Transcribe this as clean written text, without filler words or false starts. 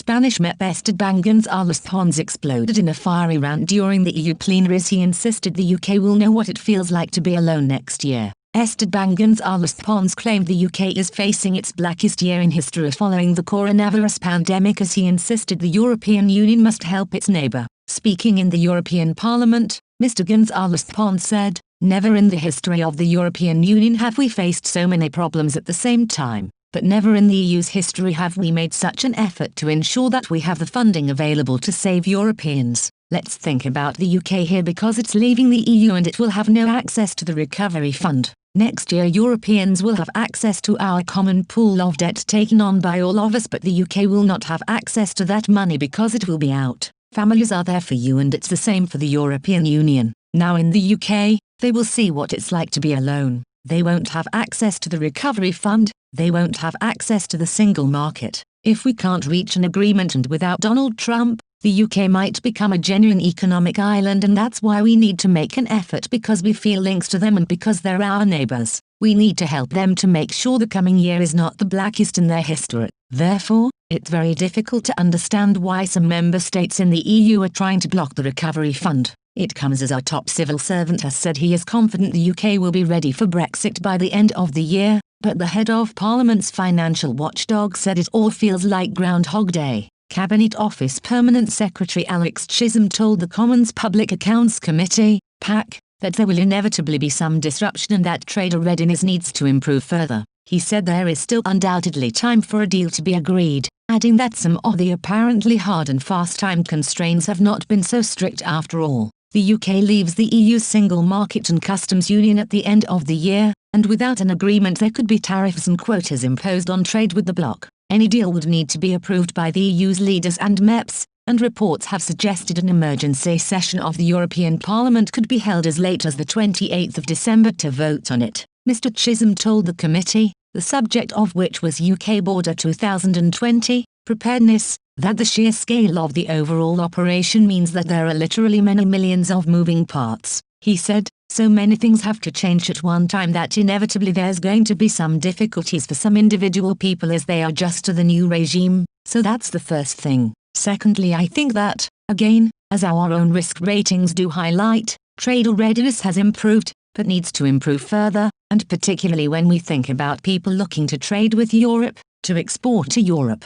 Spanish MEP Esteban González Pons exploded in a fiery rant during the EU plenaries. He insisted the UK will know what it feels like to be alone next year. Esteban González Pons claimed the UK is facing its blackest year in history following the coronavirus pandemic, as he insisted the European Union must help its neighbour. Speaking in the European Parliament, Mr. González Pons said, "Never in the history of the European Union have we faced so many problems at the same time. But never in the EU's history have we made such an effort to ensure that we have the funding available to save Europeans. Let's think about the UK here, because it's leaving the EU and it will have no access to the recovery fund. Next year Europeans will have access to our common pool of debt taken on by all of us, but the UK will not have access to that money because it will be out. Families are there for you, and it's the same for the European Union. Now in the UK, they will see what it's like to be alone. They won't have access to the recovery fund, they won't have access to the single market. If we can't reach an agreement, and without Donald Trump, the UK might become a genuine economic island, and that's why we need to make an effort, because we feel links to them and because they're our neighbours. We need to help them to make sure the coming year is not the blackest in their history. Therefore, it's very difficult to understand why some member states in the EU are trying to block the recovery fund. It comes as our top civil servant has said he is confident the UK will be ready for Brexit by the end of the year, but the head of Parliament's financial watchdog said it all feels like Groundhog Day. Cabinet Office Permanent Secretary Alex Chisholm told the Commons Public Accounts Committee, PAC, that there will inevitably be some disruption and that trader readiness needs to improve further. He said there is still undoubtedly time for a deal to be agreed, adding that some of the apparently hard and fast time constraints have not been so strict after all. The UK leaves the EU's single market and customs union at the end of the year, and without an agreement there could be tariffs and quotas imposed on trade with the bloc. Any deal would need to be approved by the EU's leaders and MEPs, and reports have suggested an emergency session of the European Parliament could be held as late as the 28th of December to vote on it. Mr. Chisholm told the committee, the subject of which was UK Border 2020, preparedness, that the sheer scale of the overall operation means that there are literally many millions of moving parts. He said, so many things have to change at one time that inevitably there's going to be some difficulties for some individual people as they adjust to the new regime, so that's the first thing. Secondly, I think that, again, as our own risk ratings do highlight, trader readiness has improved, but needs to improve further, and particularly when we think about people looking to trade with Europe, to export to Europe.